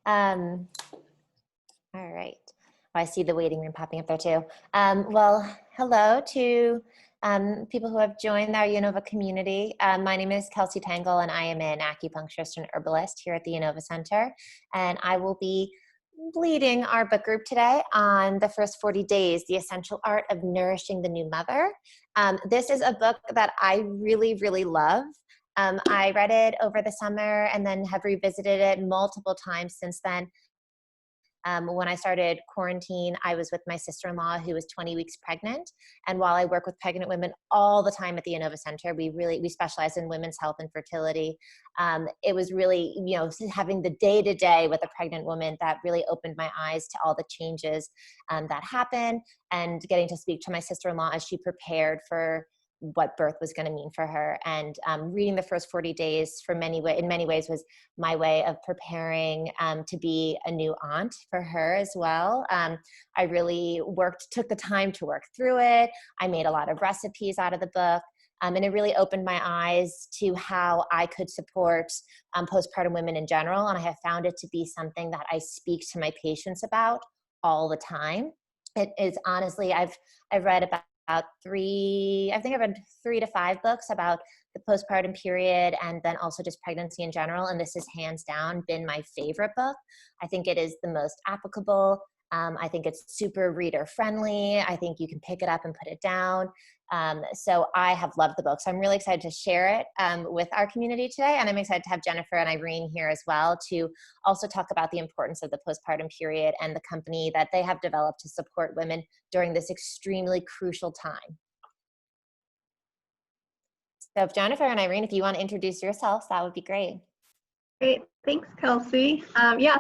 Um, all right. Oh, I see the waiting room popping up there too. Well, hello to people who have joined our Yinova community. My name is Kelsey Tangel, and I am an acupuncturist and herbalist here at the Yinova Center. And I will be leading our book group today on the first 40 days, the essential art of nourishing the new mother. This is a book that I really, really love. I read it over the summer and then have revisited it multiple times since then. When I started quarantine, I was with my sister-in-law who was 20 weeks pregnant. And while I work with pregnant women all the time at the Yinova Center, we specialize in women's health and fertility. It was really, having the day-to-day with a pregnant woman that really opened my eyes to all the changes that happen, and getting to speak to my sister-in-law as she prepared for what birth was going to mean for her. And reading the first 40 days in many ways was my way of preparing to be a new aunt for her as well. I really took the time to work through it. I made a lot of recipes out of the book. And it really opened my eyes to how I could support postpartum women in general. And I have found it to be something that I speak to my patients about all the time. It is honestly, I've read about I've read 3 to 5 books about the postpartum period and then also just pregnancy in general. And this has hands down been my favorite book. I think it is the most applicable. I think it's super reader friendly. I think you can pick it up and put it down. So I have loved the book. So I'm really excited to share it with our community today. And I'm excited to have Jennifer and Irene here as well to also talk about the importance of the postpartum period and the company that they have developed to support women during this extremely crucial time. So if Jennifer and Irene, if you want to introduce yourselves, that would be great. Great, thanks, Kelsey.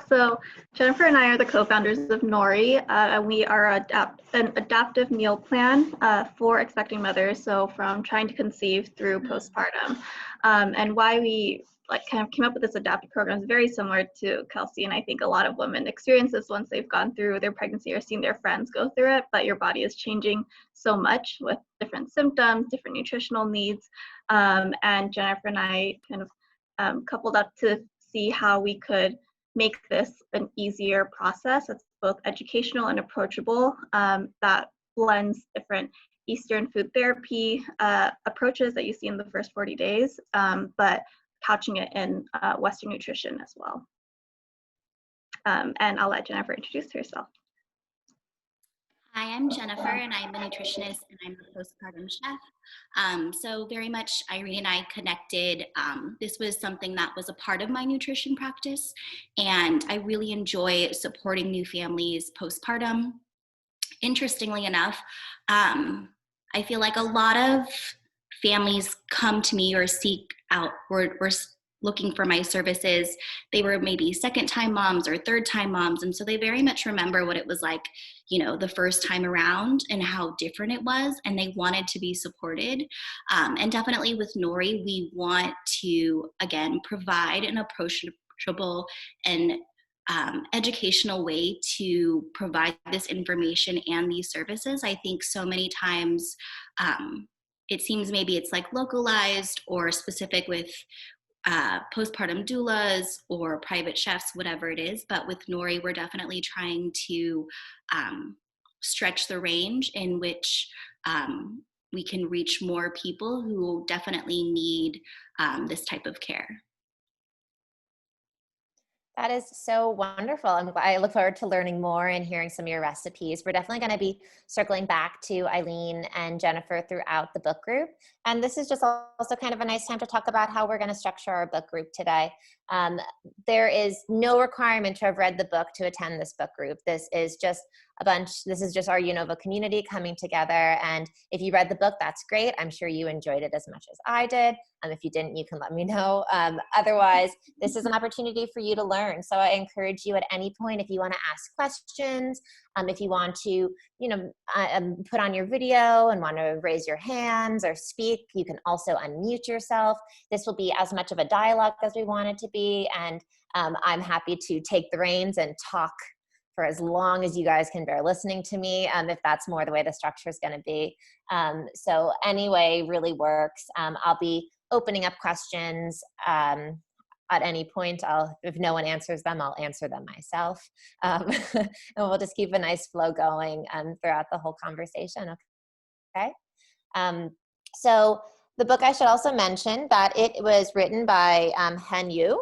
So Jennifer and I are the co-founders of Nouri, and we are an adaptive meal plan for expecting mothers, so from trying to conceive through postpartum. And why we kind of came up with this adaptive program is very similar to Kelsey, and I think a lot of women experience this once they've gone through their pregnancy or seen their friends go through it, but your body is changing so much with different symptoms, different nutritional needs, and Jennifer and I kind of coupled up to see how we could make this an easier process that's both educational and approachable, that blends different Eastern food therapy approaches that you see in the first 40 days, but couching it in Western nutrition as well. And I'll let Jennifer introduce herself. Hi, I'm Jennifer, and I'm a nutritionist, and I'm a postpartum chef. So very much Irene and I connected. This was something that was a part of my nutrition practice, and I really enjoy supporting new families postpartum. Interestingly enough, I feel like a lot of families come to me or seek out or looking for my services. They were maybe second-time moms or third-time moms, and so they very much remember what it was like, the first time around and how different it was, and they wanted to be supported. And definitely with Nouri, we want to, again, provide an approachable and educational way to provide this information and these services. I think so many times it seems maybe it's like localized or specific with postpartum doulas or private chefs, whatever it is. But with Nouri, we're definitely trying to stretch the range in which we can reach more people who definitely need this type of care. That is so wonderful. I look forward to learning more and hearing some of your recipes. We're definitely going to be circling back to Eileen and Jennifer throughout the book group. And this is just also kind of a nice time to talk about how we're going to structure our book group today. There is no requirement to have read the book to attend this book group. This is just our Yinova community coming together. And if you read the book, that's great. I'm sure you enjoyed it as much as I did. If you didn't, you can let me know. Otherwise, this is an opportunity for you to learn. So I encourage you at any point, if you want to ask questions, if you want to, put on your video and want to raise your hands or speak, you can also unmute yourself. This will be as much of a dialogue as we want it to be. And I'm happy to take the reins and talk for as long as you guys can bear listening to me, if that's more the way the structure is going to be. So anyway, really works. I'll be opening up questions at any point, if no one answers them, I'll answer them myself. And we'll just keep a nice flow going throughout the whole conversation, okay? So the book, I should also mention that it was written by Heng.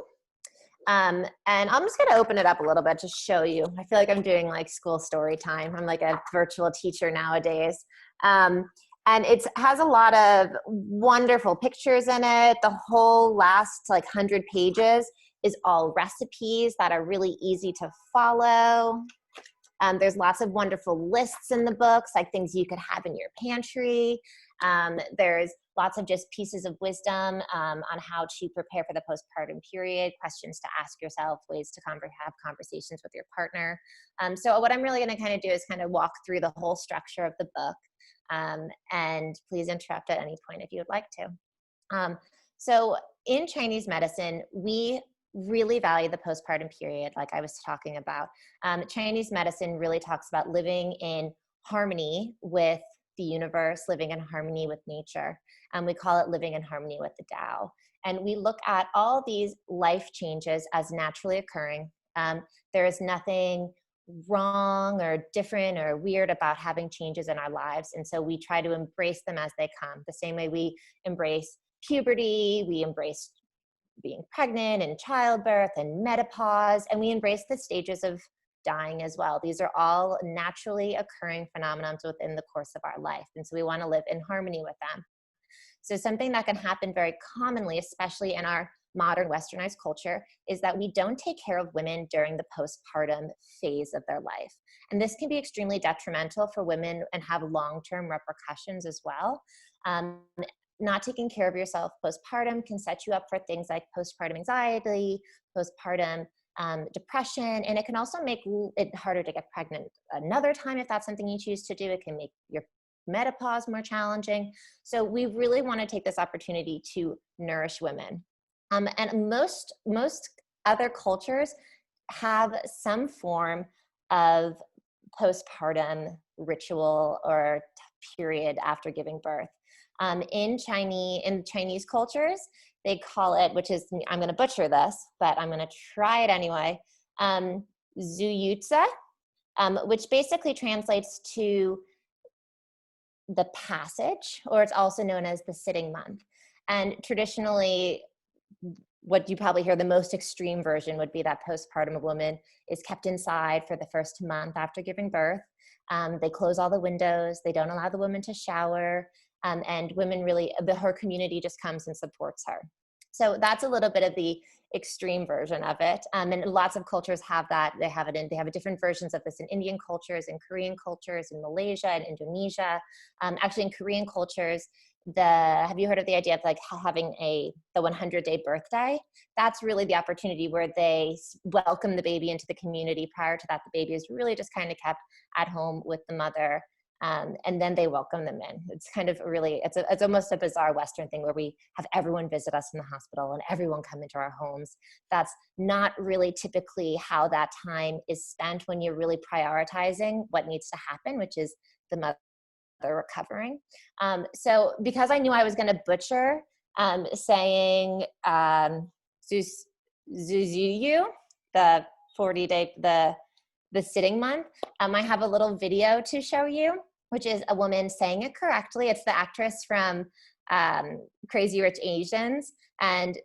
And I'm just going to open it up a little bit to show you. I feel like I'm doing like school story time. I'm like a virtual teacher nowadays. And it has a lot of wonderful pictures in it. The whole last like 100 pages is all recipes that are really easy to follow. There's lots of wonderful lists in the books, like things you could have in your pantry. There's lots of just pieces of wisdom on how to prepare for the postpartum period, questions to ask yourself, ways to have conversations with your partner. So what I'm really going to kind of do is kind of walk through the whole structure of the book. And please interrupt at any point if you would like to. So in Chinese medicine, we really value the postpartum period, like I was talking about. Chinese medicine really talks about living in harmony with the universe, living in harmony with nature. We call it living in harmony with the Tao. And we look at all these life changes as naturally occurring. There is nothing wrong or different or weird about having changes in our lives. And so we try to embrace them as they come. The same way we embrace puberty, we embrace being pregnant and childbirth and menopause, and we embrace the stages of dying as well. These are all naturally occurring phenomena within the course of our life. And so we want to live in harmony with them. So something that can happen very commonly, especially in our modern westernized culture, is that we don't take care of women during the postpartum phase of their life. And this can be extremely detrimental for women and have long-term repercussions as well. Not taking care of yourself postpartum can set you up for things like postpartum anxiety, postpartum depression, and it can also make it harder to get pregnant another time if that's something you choose to do. It can make your menopause more challenging. So we really want to take this opportunity to nourish women. And most other cultures have some form of postpartum ritual or period after giving birth. In Chinese cultures, they call it, which is, I'm going to butcher this, but I'm going to try it anyway, zuyutze, which basically translates to the passage, or it's also known as the sitting month. And traditionally, what you probably hear the most extreme version would be that postpartum, a woman is kept inside for the first month after giving birth. They close all the windows. They don't allow the woman to shower. And women really, her community just comes and supports her. So that's a little bit of the extreme version of it. And lots of cultures have that. They have different versions of this in Indian cultures, in Korean cultures, in Malaysia and Indonesia. Actually, in Korean cultures, have you heard of the idea of like having the 100-day birthday? That's really the opportunity where they welcome the baby into the community. Prior to that, the baby is really just kind of kept at home with the mother. And then they welcome them in. It's kind of really, it's almost a bizarre Western thing where we have everyone visit us in the hospital and everyone come into our homes. That's not really typically how that time is spent when you're really prioritizing what needs to happen, which is the mother recovering. So because I knew I was going to butcher saying Zuzuyu, the 40-day, the sitting month, I have a little video to show you, which is a woman saying it correctly. It's the actress from Crazy Rich Asians. And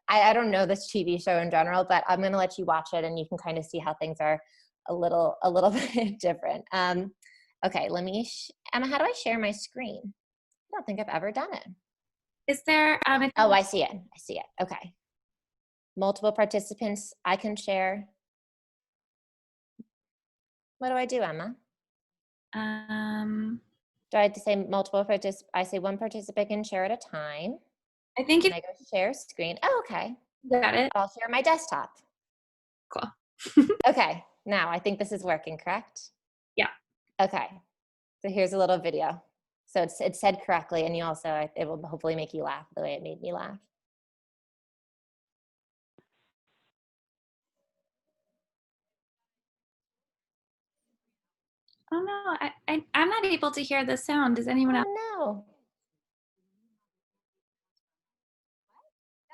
I don't know this TV show in general, but I'm going to let you watch it and you can kind of see how things are a little bit different. Okay, Emma, how do I share my screen? I don't think I've ever done it. Is there, Oh, I see it. Okay. Multiple participants, I can share. What do I do, Emma? Do I have to say multiple participants? I say one participant can share at a time. I think I go share screen. Oh, okay. Got it. I'll share my desktop. Cool. Okay, now I think this is working, correct? Yeah. Okay, so here's a little video. So it's said correctly, and it will hopefully make you laugh the way it made me laugh. Oh no, I'm not able to hear the sound. Does anyone else? Oh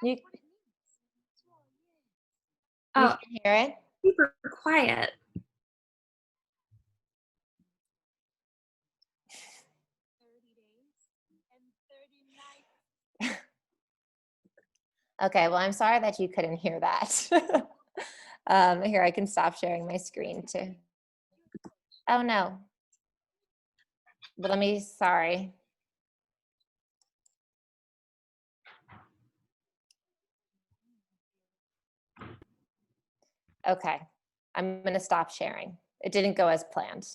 no. You Oh, can hear it? super quiet. Okay, well, I'm sorry that you couldn't hear that. Here, I can stop sharing my screen too. Oh no. But sorry. Okay, I'm gonna stop sharing. It didn't go as planned.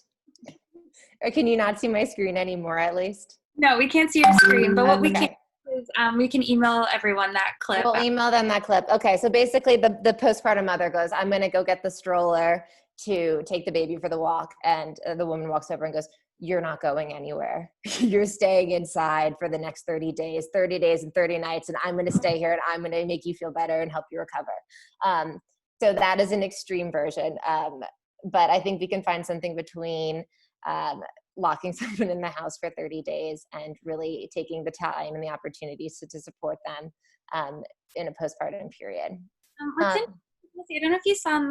Or can you not see my screen anymore at least? No, we can't see your screen, but what we can Okay. do is we can email everyone that clip. We'll email them that clip. Okay, so basically the postpartum mother goes, I'm gonna go get the stroller to take the baby for the walk. And the woman walks over and goes, you're not going anywhere. You're staying inside for the next 30 days and 30 nights. And I'm gonna stay here and I'm gonna make you feel better and help you recover. So that is an extreme version. But I think we can find something between locking someone in the house for 30 days and really taking the time and the opportunities to support them in a postpartum period. What's interesting, I don't know if you saw in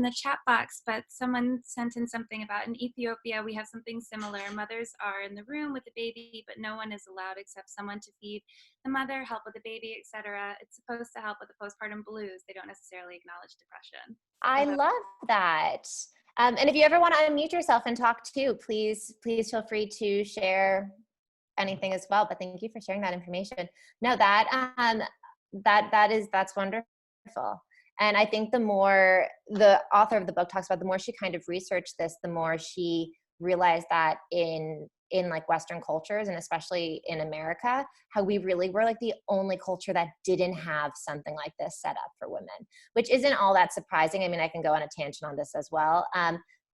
the chat box, but someone sent in something about in Ethiopia, we have something similar. Mothers are in the room with the baby, but no one is allowed except someone to feed the mother, help with the baby, etc. It's supposed to help with the postpartum blues. They don't necessarily acknowledge depression. I love that. And if you ever want to unmute yourself and talk too, please feel free to share anything as well. But thank you for sharing that information. No, that's wonderful. And I think the more the author of the book talks about, the more she kind of researched this, the more she realized that in like Western cultures, and especially in America, how we really were like the only culture that didn't have something like this set up for women, which isn't all that surprising. I mean, I can go on a tangent on this as well.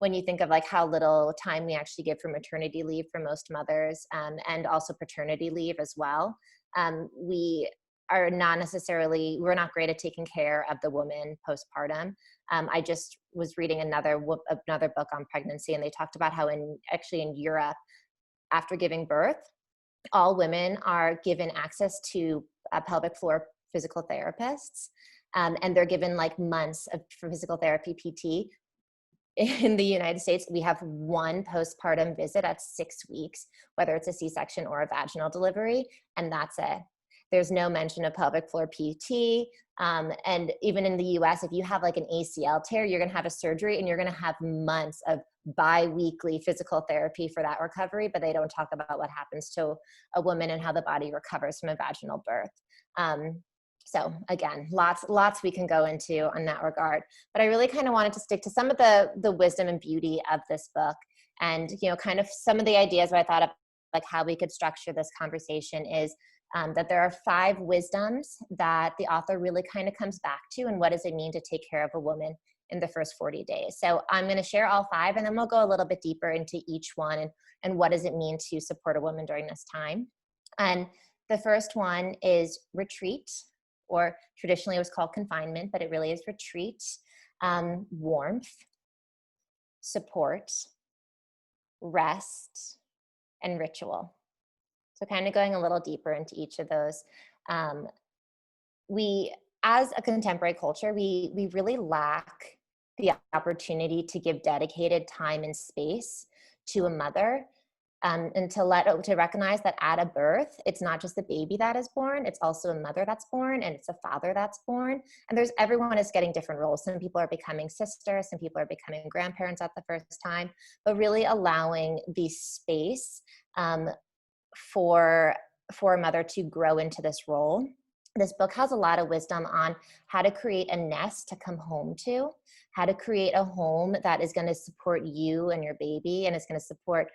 When you think of like how little time we actually give for maternity leave for most mothers, and also paternity leave as well, we are not necessarily, we're not great at taking care of the woman postpartum. I just was reading another book on pregnancy, and they talked about how in Europe, after giving birth, all women are given access to pelvic floor physical therapists, and they're given like months of physical therapy PT. In the United States, we have one postpartum visit at 6 weeks, whether it's a C-section or a vaginal delivery, and that's it. There's no mention of pelvic floor PT. And even in the US, if you have like an ACL tear, you're gonna have a surgery and you're gonna have months of bi-weekly physical therapy for that recovery, but they don't talk about what happens to a woman and how the body recovers from a vaginal birth. So again, lots we can go into on that regard, but I really kind of wanted to stick to some of the wisdom and beauty of this book, and kind of some of the ideas where I thought of like how we could structure this conversation is that there are 5 wisdoms that the author really kind of comes back to, and what does it mean to take care of a woman in the first 40 days. So I'm going to share all 5, and then we'll go a little bit deeper into each one and what does it mean to support a woman during this time. And the first one is retreat, or traditionally it was called confinement, but it really is retreat, warmth, support, rest, and ritual. So kind of going a little deeper into each of those. We, as a contemporary culture, we really lack the opportunity to give dedicated time and space to a mother, and to recognize that at a birth, it's not just the baby that is born, it's also a mother that's born, and it's a father that's born. And everyone is getting different roles. Some people are becoming sisters, some people are becoming grandparents at the first time, but really allowing the space for a mother to grow into this role. This book has a lot of wisdom on how to create a nest to come home to, how to create a home that is going to support you and your baby, and is going to support,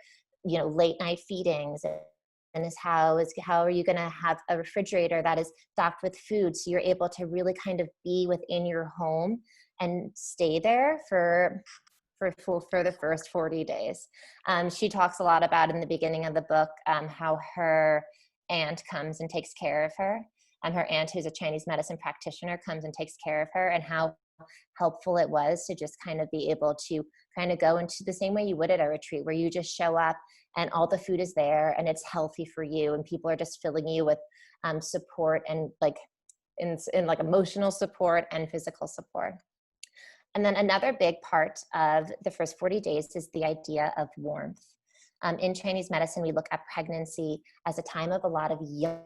late night feedings, and how are you going to have a refrigerator that is stocked with food, so you're able to really kind of be within your home and stay there for the first 40 days. She talks a lot about in the beginning of the book how her aunt comes and takes care of her. Her aunt, who's a Chinese medicine practitioner, comes and takes care of her, and how helpful it was to just kind of be able to kind of go into the same way you would at a retreat, where you just show up and all the food is there and it's healthy for you, and people are just filling you with support, and like in like emotional support and physical support. And then another big part of the first 40 days is the idea of warmth. In Chinese medicine, we look at pregnancy as a time of a lot of yang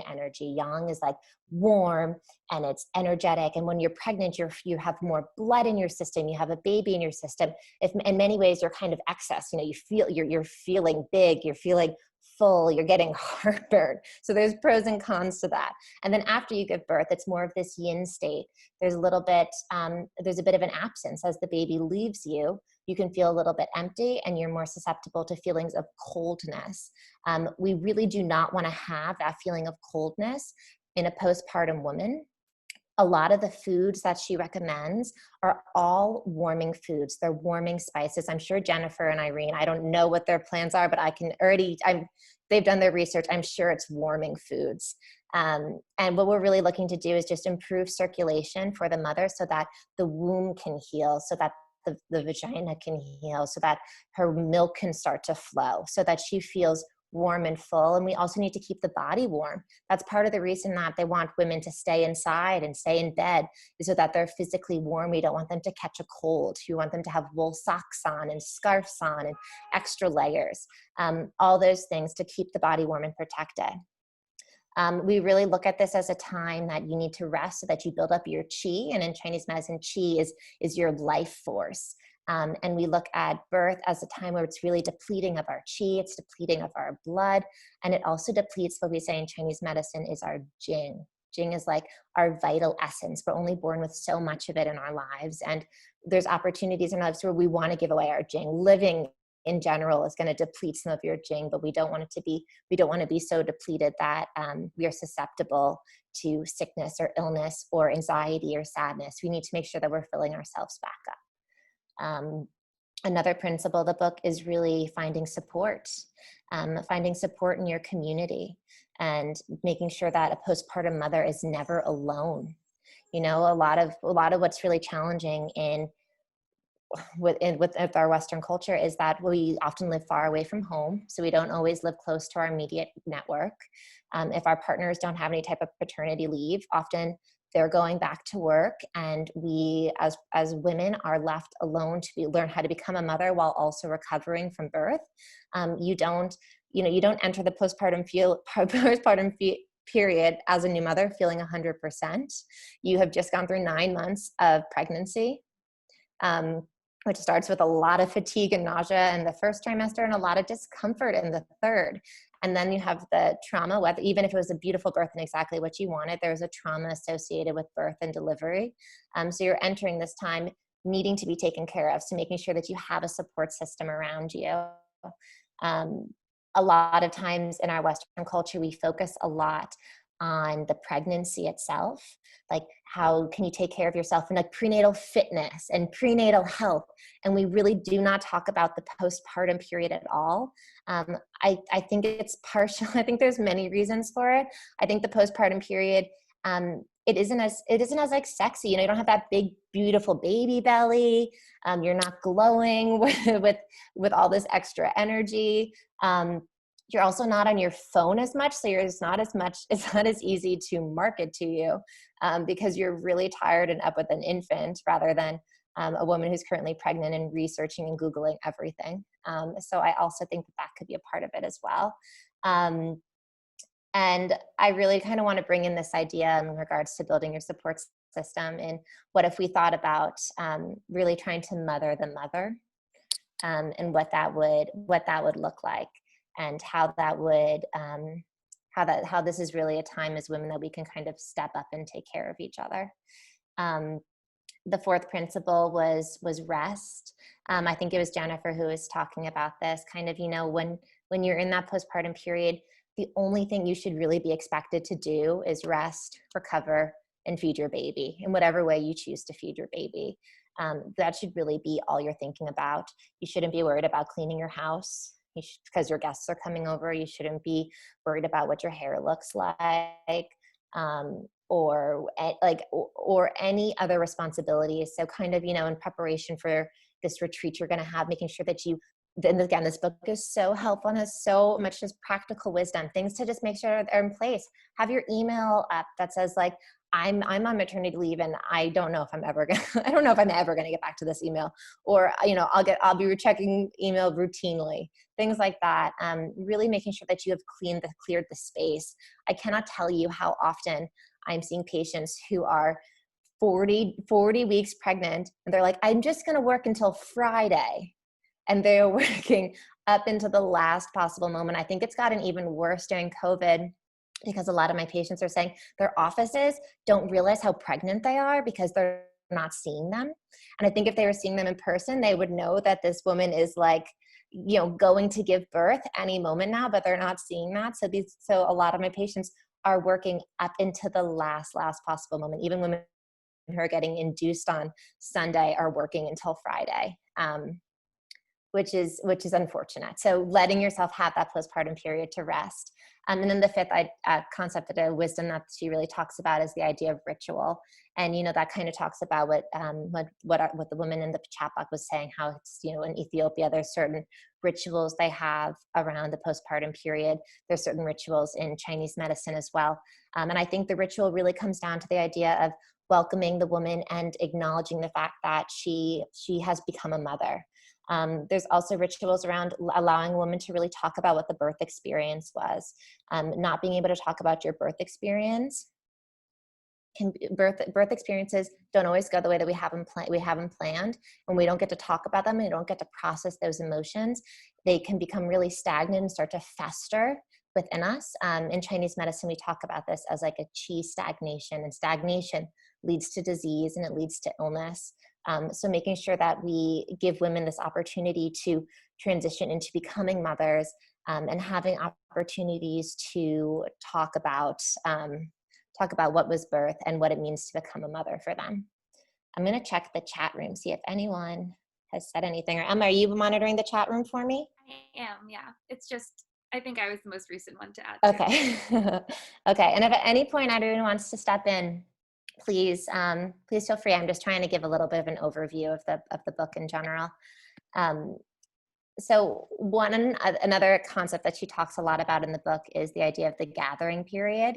energy. Yang is like warm and it's energetic. And when you're pregnant, you have more blood in your system. You have a baby in your system. If in many ways you're kind of excess, you know, you're feeling big, you're feeling full, you're getting heartburn. So there's pros and cons to that. And then after you give birth, it's more of this yin state. There's a bit of an absence as the baby leaves you. You can feel a little bit empty and you're more susceptible to feelings of coldness. We really do not want to have that feeling of coldness in a postpartum woman. A lot of the foods that she recommends are all warming foods. They're warming spices. I'm sure Jennifer and Irene, I don't know what their plans are, but they've done their research. I'm sure it's warming foods. And what we're really looking to do is just improve circulation for the mother so that the womb can heal, so that the vagina can heal, so that her milk can start to flow, so that she feels warm and full. And we also need to keep the body warm. That's part of the reason that they want women to stay inside and stay in bed, is so that they're physically warm. We don't want them to catch a cold. We want them to have wool socks on and scarves on and extra layers, all those things to keep the body warm and protected. We really look at this as a time that you need to rest so that you build up your qi. And in Chinese medicine, qi is your life force. And we look at birth as a time where it's really depleting of our qi, it's depleting of our blood, and it also depletes, what we say in Chinese medicine, is our jing. Jing is like our vital essence. We're only born with so much of it in our lives, and there's opportunities in our lives where we want to give away our jing. Living in general is going to deplete some of your jing, but we don't want to be so depleted that we are susceptible to sickness or illness or anxiety or sadness. We need to make sure that we're filling ourselves back up. Another principle of the book is really finding support in your community, and making sure that a postpartum mother is never alone. You know, a lot of what's really challenging with our Western culture is that we often live far away from home, so we don't always live close to our immediate network. If our partners don't have any type of paternity leave, often they're going back to work, and we as women are left alone to learn how to become a mother while also recovering from birth. You don't enter the postpartum period as a new mother feeling 100%. You have just gone through 9 months of pregnancy, which starts with a lot of fatigue and nausea in the first trimester and a lot of discomfort in the third. And then you have the trauma, whether even if it was a beautiful birth and exactly what you wanted, there was a trauma associated with birth and delivery. So you're entering this time needing to be taken care of. So making sure that you have a support system around you. A lot of times in our Western culture, we focus a lot on the pregnancy itself, like how can you take care of yourself, and like prenatal fitness and prenatal health. And we really do not talk about the postpartum period at all. I think it's partial. I think there's many reasons for it. I think the postpartum period, it isn't as like sexy. You know, you don't have that big, beautiful baby belly. You're not glowing with all this extra energy. You're also not on your phone as much, so it's not as easy to market to you because you're really tired and up with an infant rather than a woman who's currently pregnant and researching and Googling everything. So I also think that could be a part of it as well. And I really kind of want to bring in this idea in regards to building your support system. And what if we thought about really trying to mother the mother, and what that would look like, and how that would how this is really a time as women that we can kind of step up and take care of each other. The fourth principle was rest. I think it was Jennifer who was talking about this, kind of, you know, when you're in that postpartum period, the only thing you should really be expected to do is rest, recover, and feed your baby in whatever way you choose to feed your baby. That should really be all you're thinking about. You shouldn't be worried about cleaning your house because your guests are coming over. You shouldn't be worried about what your hair looks like, or any other responsibilities. So kind of, you know, in preparation for this retreat you're going to have, making sure that then again, this book is so helpful and has so much just practical wisdom, things to just make sure they're in place. Have your email up that says like, I'm on maternity leave, and I don't know if I'm ever gonna, I don't know if I'm ever gonna get back to this email, or, I'll be checking email routinely, things like that. Really making sure that you have cleared the space. I cannot tell you how often I'm seeing patients who are 40 weeks pregnant, and they're like, I'm just gonna work until Friday. And they're working up into the last possible moment. I think it's gotten even worse during COVID, because a lot of my patients are saying their offices don't realize how pregnant they are because they're not seeing them. And I think if they were seeing them in person, they would know that this woman is like, going to give birth any moment now, but they're not seeing that. So a lot of my patients are working up into the last possible moment. Even women who are getting induced on Sunday are working until Friday. Which is unfortunate. So letting yourself have that postpartum period to rest. And then the fifth concept, that wisdom that she really talks about, is the idea of ritual. And, that kind of talks about what the woman in the chat box was saying, how it's, in Ethiopia, there's certain rituals they have around the postpartum period. There's certain rituals in Chinese medicine as well. And I think the ritual really comes down to the idea of welcoming the woman and acknowledging the fact that she has become a mother. There's also rituals around allowing a woman to really talk about what the birth experience was. Not being able to talk about your birth experience. Birth experiences don't always go the way that we have them planned, and we don't get to talk about them, and we don't get to process those emotions. They can become really stagnant and start to fester within us. In Chinese medicine, we talk about this as like a qi stagnation, and stagnation leads to disease and it leads to illness. So making sure that we give women this opportunity to transition into becoming mothers, and having opportunities to talk about what was birth and what it means to become a mother for them. I'm going to check the chat room, see if anyone has said anything. Or Emma, are you monitoring the chat room for me? I am, yeah. It's just, I think I was the most recent one to add. Okay. Okay. And if at any point anyone wants to step in, please feel free. I'm just trying to give a little bit of an overview of the book in general. So another concept that she talks a lot about in the book is the idea of the gathering period.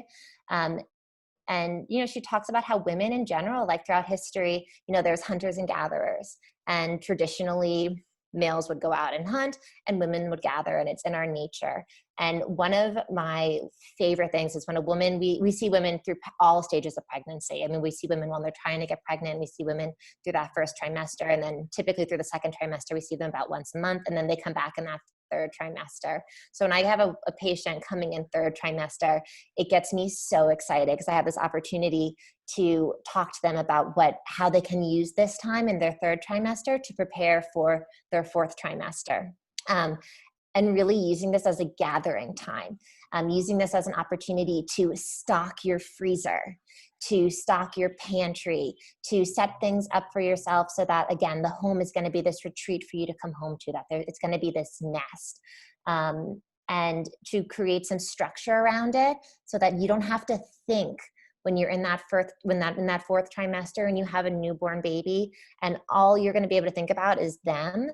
And, she talks about how women in general, like throughout history, there's hunters and gatherers, and traditionally males would go out and hunt and women would gather, and it's in our nature. And one of my favorite things is when a woman, we see women through all stages of pregnancy. I mean, we see women when they're trying to get pregnant, we see women through that first trimester, and then typically through the second trimester, we see them about once a month, and then they come back in that third trimester. So when I have a patient coming in third trimester, it gets me so excited because I have this opportunity to talk to them about how they can use this time in their third trimester to prepare for their fourth trimester. And really using this as a gathering time, using this as an opportunity to stock your freezer, to stock your pantry, to set things up for yourself so that, again, the home is going to be this retreat for you to come home to, that it's going to be this nest. And to create some structure around it so that you don't have to think when you're in that fourth trimester and you have a newborn baby and all you're going to be able to think about is them.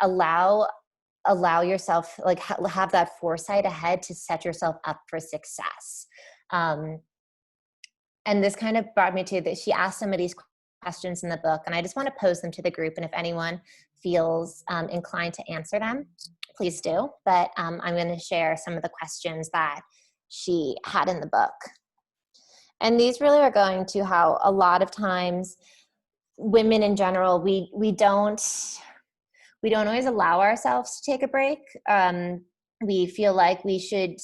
Allow yourself, like, have that foresight ahead to set yourself up for success. And this kind of brought me to that. She asked some of these questions in the book, and I just want to pose them to the group. And if anyone feels inclined to answer them, please do. But I'm going to share some of the questions that she had in the book. And these really are going to how a lot of times women in general, we don't always allow ourselves to take a break. We feel like we should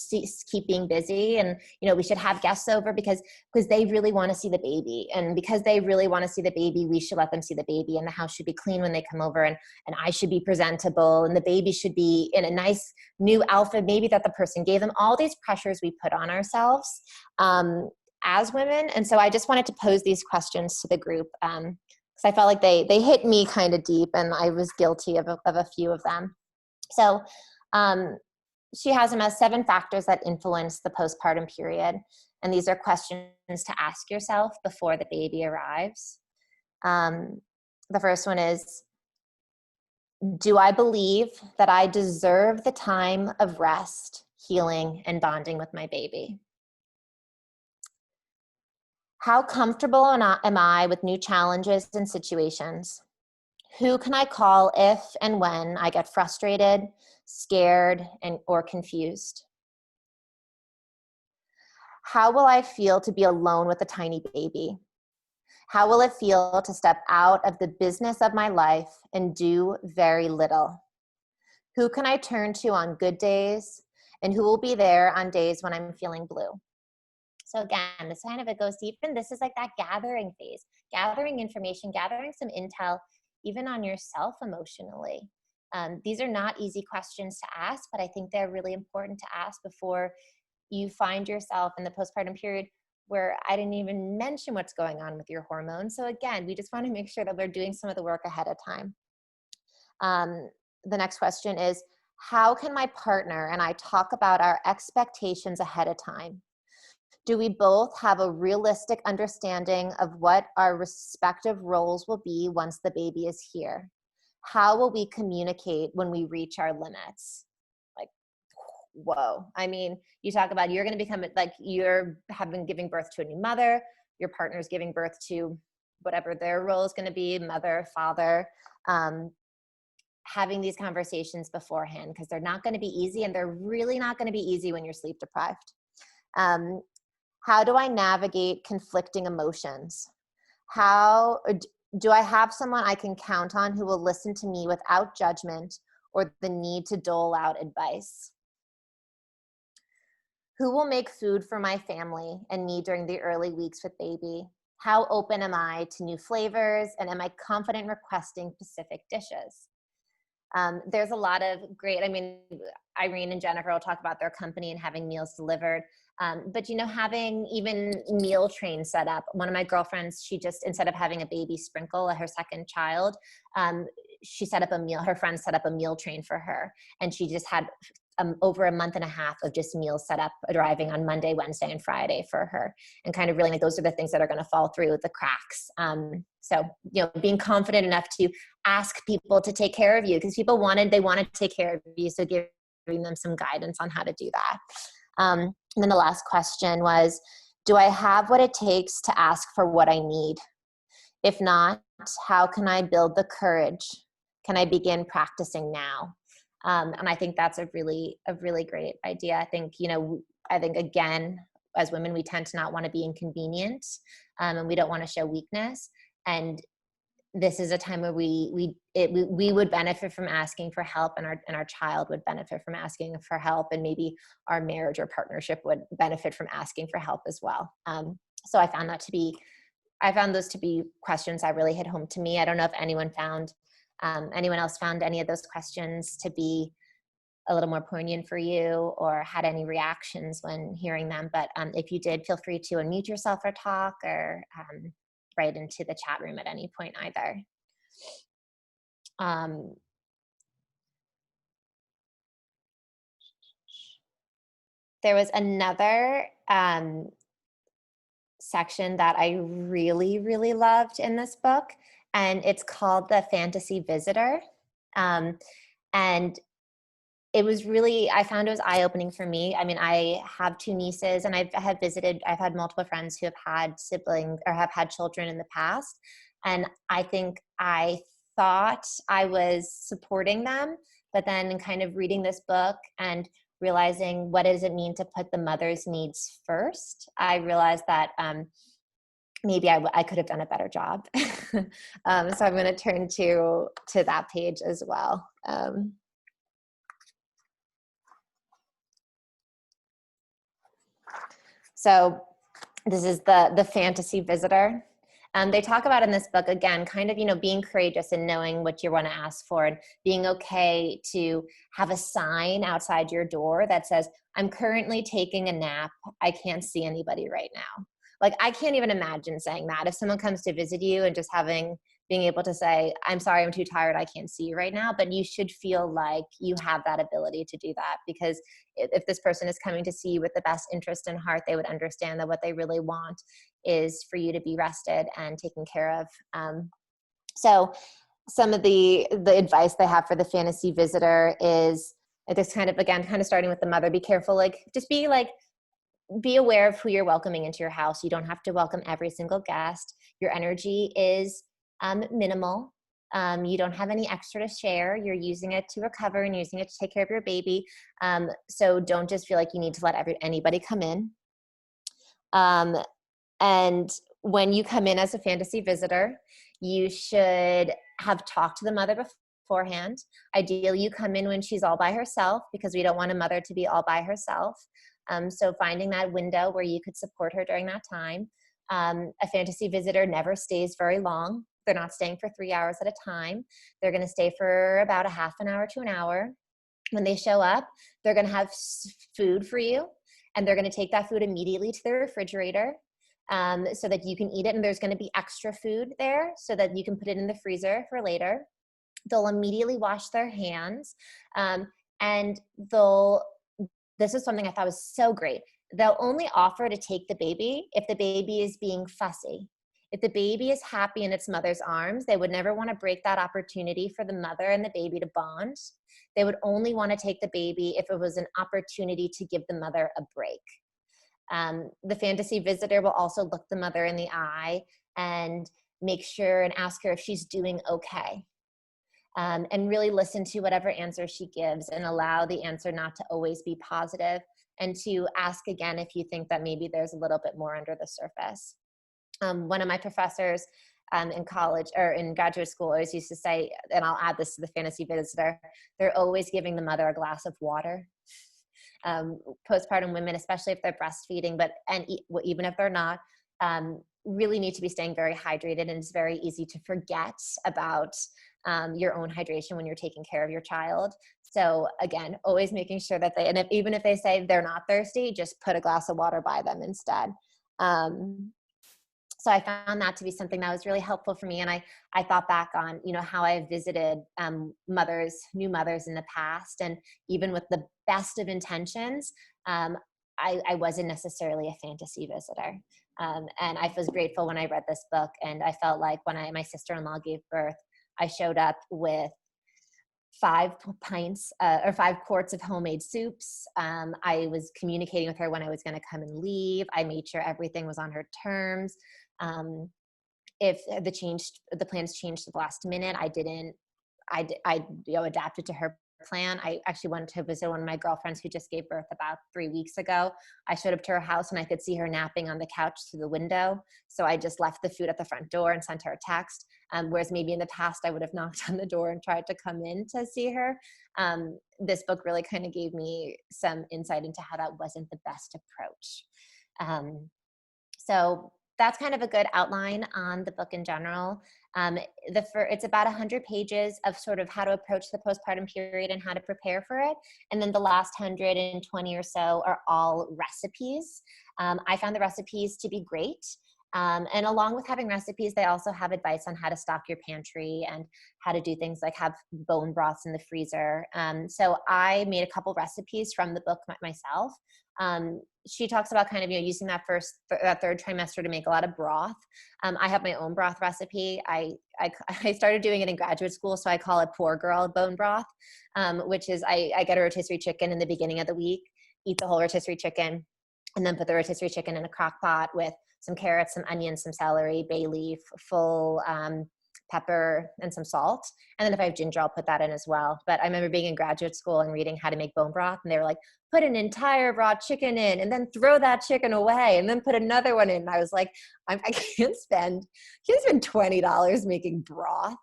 keep being busy, and we should have guests over because they really want to see the baby, and because they really want to see the baby, we should let them see the baby, and the house should be clean when they come over, and I should be presentable, and the baby should be in a nice new outfit maybe that the person gave them. All these pressures we put on ourselves as women. And so I just wanted to pose these questions to the group because I felt like they hit me kind of deep, and I was guilty of a few of them. So she has them as 7 factors that influence the postpartum period. And these are questions to ask yourself before the baby arrives. The first one is, do I believe that I deserve the time of rest, healing, and bonding with my baby? How comfortable am I with new challenges and situations? Who can I call if and when I get frustrated, scared, or confused? How will I feel to be alone with a tiny baby? How will it feel to step out of the business of my life and do very little? Who can I turn to on good days? And who will be there on days when I'm feeling blue? So again, this kind of, it goes deep, and this is like that gathering phase, gathering information, gathering some intel, even on yourself emotionally. These are not easy questions to ask, but I think they're really important to ask before you find yourself in the postpartum period where I didn't even mention what's going on with your hormones. So again, we just want to make sure that we're doing some of the work ahead of time. The next question is, how can my partner and I talk about our expectations ahead of time? Do we both have a realistic understanding of what our respective roles will be once the baby is here? How will we communicate when we reach our limits? Like, whoa. I mean, you talk about you're going to become, like, you're having giving birth to a new mother, your partner's giving birth to whatever their role is going to be, mother, father, having these conversations beforehand, because they're not going to be easy, and they're really not going to be easy when you're sleep deprived. How do I navigate conflicting emotions? How do I have someone I can count on who will listen to me without judgment or the need to dole out advice? Who will make food for my family and me during the early weeks with baby? How open am I to new flavors, and am I confident requesting specific dishes? There's a lot of great, I mean, Irene and Jennifer will talk about their company and having meals delivered. But, you know, having even meal trains set up. One of my girlfriends, she just, instead of having a baby sprinkle at her second child, she set up her friend set up a meal train for her. And she just had over a month and a half of just meals set up, arriving on Monday, Wednesday, and Friday for her. And kind of really, like, those are the things that are going to fall through the cracks. So, you know, being confident enough to ask people to take care of you, because people they want to take care of you. So giving them some guidance on how to do that. And then the last question was, do I have what it takes to ask for what I need? If not, how can I build the courage? Can I begin practicing now? And I think that's a really great idea. I think, again, as women, we tend to not want to be inconvenient, and we don't want to show weakness. And this is a time where we would benefit from asking for help, and our child would benefit from asking for help, and maybe our marriage or partnership would benefit from asking for help as well. So I found those to be questions that really hit home to me. I don't know if anyone else found any of those questions to be a little more poignant for you, or had any reactions when hearing them. But if you did, feel free to unmute yourself or talk, or right into the chat room at any point either. There was another section that I really loved in this book, and it's called The Fantasy Visitor. And it was really, I found it was eye-opening for me. I mean, I have 2 nieces, and I've had multiple friends who have had siblings or have had children in the past. And I think I thought I was supporting them, but then in kind of reading this book and realizing what does it mean to put the mother's needs first, I realized that maybe I could have done a better job. So I'm going to turn to that page as well. So this is the fantasy visitor. They talk about in this book, again, kind of, being courageous and knowing what you want to ask for, and being okay to have a sign outside your door that says, I'm currently taking a nap. I can't see anybody right now. Like, I can't even imagine saying that. If someone comes to visit you and just being able to say, I'm sorry, I'm too tired, I can't see you right now. But you should feel like you have that ability to do that, because if this person is coming to see you with the best interest in heart, they would understand that what they really want is for you to be rested and taken care of. So some of the advice they have for the fantasy visitor is this kind of starting with the mother, be careful, just be be aware of who you're welcoming into your house. You don't have to welcome every single guest. Your energy is minimal. You don't have any extra to share. You're using it to recover and using it to take care of your baby. So don't just feel like you need to let anybody come in. And when you come in as a fantasy visitor, you should have talked to the mother beforehand. Ideally, you come in when she's all by herself, because we don't want a mother to be all by herself. So finding that window where you could support her during that time. A fantasy visitor never stays very long. They're not staying for 3 hours at a time. They're going to stay for about a half an hour to an hour. When they show up, they're going to have food for you, and they're going to take that food immediately to the refrigerator so that you can eat it. And there's going to be extra food there so that you can put it in the freezer for later. They'll immediately wash their hands, and this is something I thought was so great. They'll only offer to take the baby if the baby is being fussy. If the baby is happy in its mother's arms, they would never want to break that opportunity for the mother and the baby to bond. They would only want to take the baby if it was an opportunity to give the mother a break. The fantasy visitor will also look the mother in the eye and make sure and ask her if she's doing okay. And really listen to whatever answer she gives, and allow the answer not to always be positive, and to ask again if you think that maybe there's a little bit more under the surface. One of my professors in college or in graduate school always used to say, and I'll add this to the fantasy visitor, they're always giving the mother a glass of water. Postpartum women, especially if they're breastfeeding, even if they're not, really need to be staying very hydrated, and it's very easy to forget about your own hydration when you're taking care of your child. So again, always making sure that even if they say they're not thirsty, just put a glass of water by them instead. So I found that to be something that was really helpful for me. And I thought back on, how I visited new mothers in the past, and even with the best of intentions, I wasn't necessarily a fantasy visitor. And I was grateful when I read this book, and I felt like when my sister-in-law gave birth, I showed up with 5 quarts of homemade soups. I was communicating with her when I was going to come and leave. I made sure everything was on her terms. If the plans changed at the last minute, I adapted to her plan. I actually went to visit one of my girlfriends who just gave birth about 3 weeks ago. I showed up to her house and I could see her napping on the couch through the window. So I just left the food at the front door and sent her a text. Whereas maybe in the past I would have knocked on the door and tried to come in to see her. This book really kind of gave me some insight into how that wasn't the best approach. So that's kind of a good outline on the book in general. It's about 100 pages of sort of how to approach the postpartum period and how to prepare for it. And then the last 120 or so are all recipes. I found the recipes to be great. And along with having recipes, they also have advice on how to stock your pantry and how to do things like have bone broths in the freezer. So I made a couple recipes from the book myself. She talks about kind of, using that third trimester to make a lot of broth. I have my own broth recipe. I started doing it in graduate school, so I call it poor girl bone broth, which is I get a rotisserie chicken in the beginning of the week, eat the whole rotisserie chicken, and then put the rotisserie chicken in a crock pot with some carrots, some onions, some celery, bay leaf, full pepper, and some salt. And then if I have ginger, I'll put that in as well. But I remember being in graduate school and reading how to make bone broth, and they were like, put an entire raw chicken in and then throw that chicken away and then put another one in. And I was like, I can't spend $20 making broth.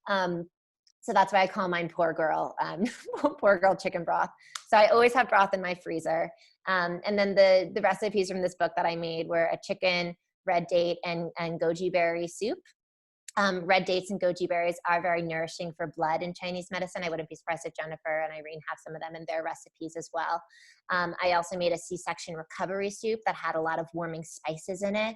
So that's why I call mine poor girl chicken broth. So I always have broth in my freezer. And then the recipes from this book that I made were a chicken, red date, and goji berry soup. Red dates and goji berries are very nourishing for blood in Chinese medicine. I wouldn't be surprised if Jennifer and Irene have some of them in their recipes as well. I also made a C-section recovery soup that had a lot of warming spices in it,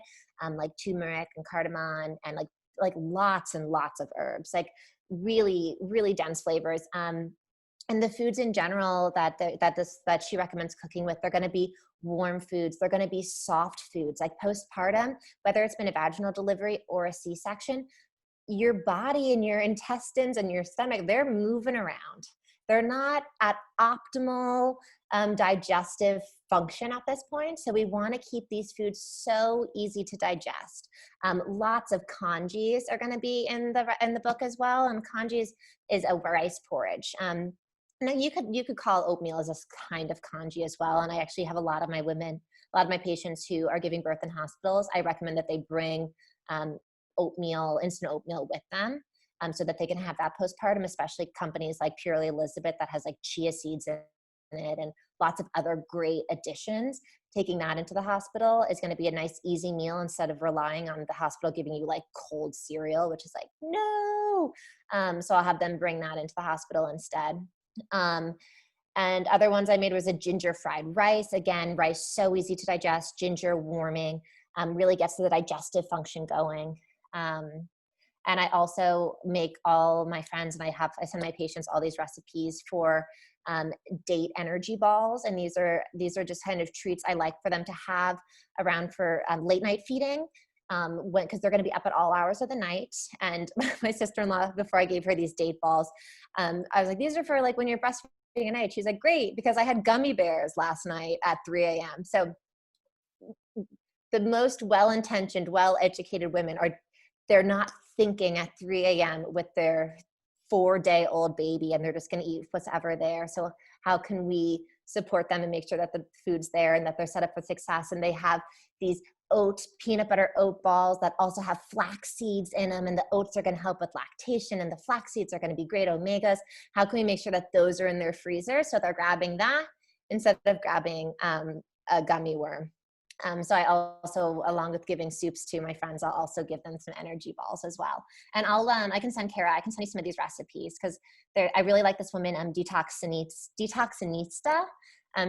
like turmeric and cardamom, and like lots and lots of herbs, like really, really dense flavors. And the foods in general that she recommends cooking with, they're going to be warm foods. They're going to be soft foods. Like postpartum, whether it's been a vaginal delivery or a C-section, your body and your intestines and your stomach, they're moving around. They're not at optimal digestive function at this point. So we want to keep these foods so easy to digest. Lots of kanjis are going to be in the book as well. And kanjis is a rice porridge. Now you could call oatmeal as a kind of kanji as well. And I actually have a lot of my patients who are giving birth in hospitals. I recommend that they bring instant oatmeal with them, so that they can have that postpartum, especially companies like Purely Elizabeth that has like chia seeds in it and lots of other great additions. Taking that into the hospital is going to be a nice easy meal instead of relying on the hospital giving you like cold cereal, which is like, no. So I'll have them bring that into the hospital instead. And other ones I made was a ginger fried rice. Again, rice so easy to digest, ginger warming, really gets the digestive function going. And I also make all my friends, and I send my patients all these recipes for date energy balls. And these are just kind of treats I like for them to have around for late night feeding. Because they're going to be up at all hours of the night. And my sister-in-law, before I gave her these date balls, I was like, these are for like when you're breastfeeding at night. She's like, great, because I had gummy bears last night at 3 a.m. So the most well-intentioned, well-educated women they're not thinking at 3 a.m. with their 4-day-old baby, and they're just going to eat whatever there. So how can we support them and make sure that the food's there and that they're set up for success? And they have these peanut butter oat balls that also have flax seeds in them, and the oats are going to help with lactation, and the flax seeds are going to be great omegas. How can we make sure that those are in their freezer so they're grabbing that instead of grabbing a gummy worm? So I also, along with giving soups to my friends, I'll also give them some energy balls as well. And I can send you some of these recipes, because I really like this woman, Detoxinista.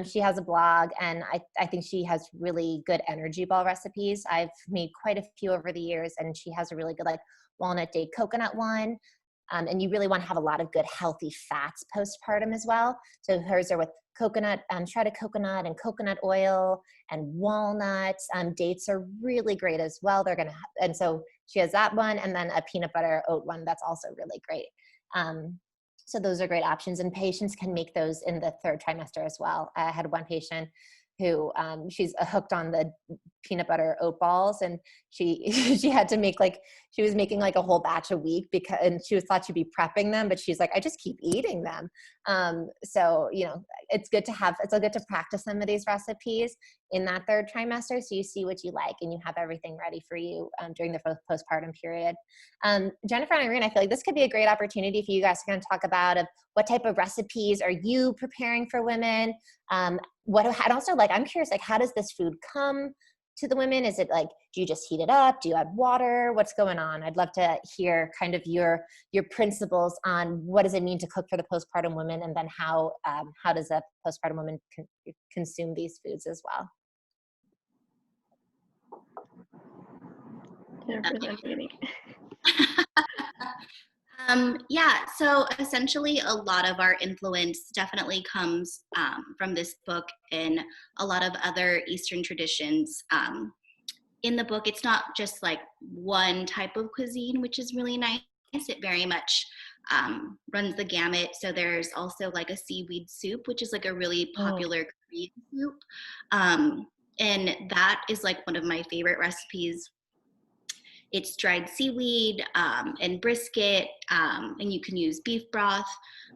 She has a blog, and I think she has really good energy ball recipes. I've made quite a few over the years, and she has a really good like walnut date coconut one. And you really want to have a lot of good healthy fats postpartum as well. So hers are with coconut, shredded coconut and coconut oil and walnuts. Dates are really great as well. And so she has that one, and then a peanut butter oat one that's also really great. So those are great options, and patients can make those in the 3rd trimester as well. I had one patient who she's hooked on the peanut butter oat balls, and she had to make she was making like a whole batch a week and she thought she'd be prepping them, but she's like, I just keep eating them. So it's good to practice some of these recipes in that 3rd trimester, so you see what you like and you have everything ready for you during the postpartum period. Jennifer and Irene, I feel like this could be a great opportunity for you guys to kind of talk about what type of recipes are you preparing for women. And also, I'm curious, how does this food come to the women? Is it do you just heat it up? Do you add water? What's going on? I'd love to hear kind of your principles on what does it mean to cook for the postpartum woman, and then how does a postpartum woman consume these foods as well? Yeah, so essentially a lot of our influence definitely comes from this book and a lot of other Eastern traditions. In the book, it's not just like one type of cuisine, which is really nice. It very much runs the gamut. So there's also like a seaweed soup, which is like a really popular Korean soup. And that is like one of my favorite recipes. It's dried seaweed and brisket, and you can use beef broth.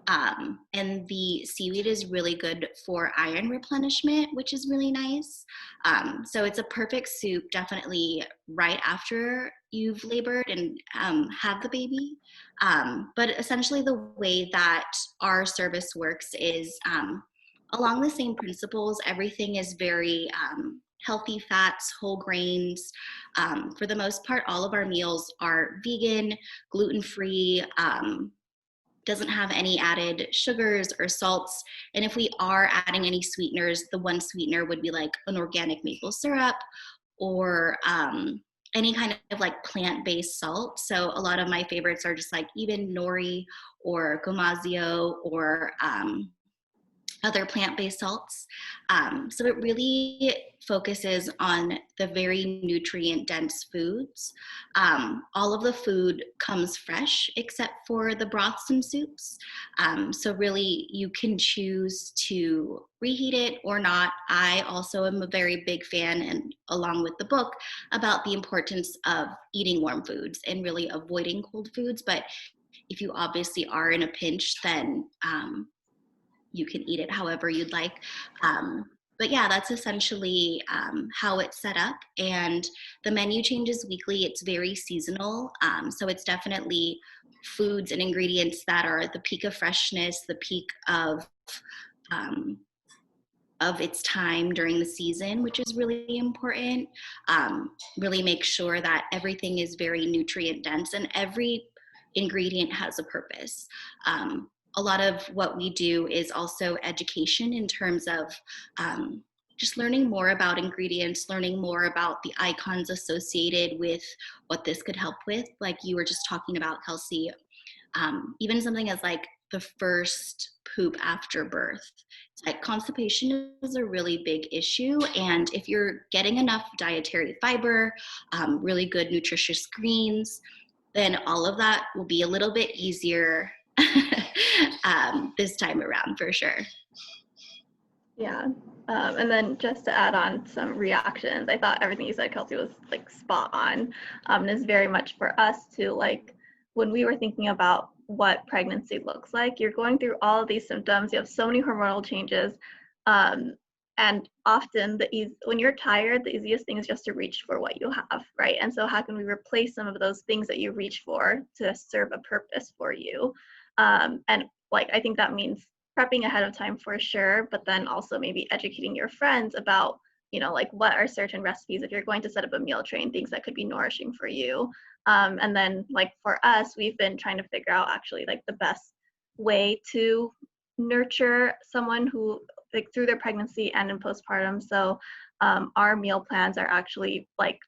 And the seaweed is really good for iron replenishment, which is really nice. So it's a perfect soup, definitely right after you've labored and have the baby. But essentially the way that our service works is along the same principles. Everything is very healthy fats, whole grains. For the most part, all of our meals are vegan, gluten-free, doesn't have any added sugars or salts. And if we are adding any sweeteners, the one sweetener would be like an organic maple syrup or any kind of like plant-based salt. So a lot of my favorites are just like even Nouri or Gomasio or other plant-based salts. So it really focuses on the very nutrient-dense foods. All of the food comes fresh except for the broths and soups. So really you can choose to reheat it or not. I also am a very big fan, and along with the book, about the importance of eating warm foods and really avoiding cold foods. But if you obviously are in a pinch, then you can eat it however you'd like. But yeah, that's essentially how it's set up. And the menu changes weekly. It's very seasonal. So it's definitely foods and ingredients that are the peak of freshness, the peak um, of its time during the season, which is really important. Really make sure that everything is very nutrient dense and every ingredient has a purpose. A lot of what we do is also education in terms of just learning more about ingredients, learning more about the icons associated with what this could help with. Like you were just talking about, Kelsey, even something as like the first poop after birth. It's like constipation is a really big issue. And if you're getting enough dietary fiber, really good nutritious greens, then all of that will be a little bit easier this time around for sure. Yeah. And then just to add on some reactions, I thought everything you said, Kelsey, was like spot on. And is very much for us to like, when we were thinking about what pregnancy looks like, you're going through all of these symptoms, you have so many hormonal changes. And often when you're tired, the easiest thing is just to reach for what you have, right? And so how can we replace some of those things that you reach for to serve a purpose for you? And like, I think that means prepping ahead of time for sure, but then also maybe educating your friends about, you know, like what are certain recipes if you're going to set up a meal train, things that could be nourishing for you. And then like for us, we've been trying to figure out actually like the best way to nurture someone who like through their pregnancy and in postpartum. So our meal plans are actually like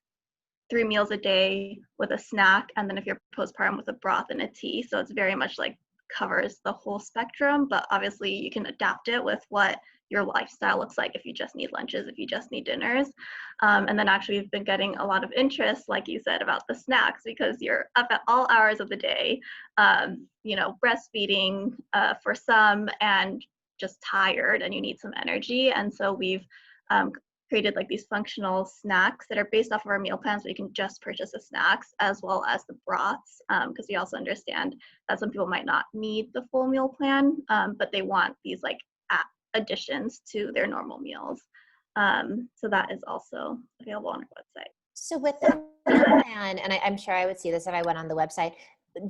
3 meals a day with a snack, and then if you're postpartum with a broth and a tea. So it's very much like covers the whole spectrum, but obviously you can adapt it with what your lifestyle looks like if you just need lunches, if you just need dinners. And then actually we've been getting a lot of interest, like you said, about the snacks because you're up at all hours of the day, you know, breastfeeding for some and just tired and you need some energy. And so we've created like these functional snacks that are based off of our meal plans, so you can just purchase the snacks as well as the broths, because we also understand that some people might not need the full meal plan, but they want these like additions to their normal meals. So that is also available on our website. So with the meal plan, and I'm sure I would see this if I went on the website,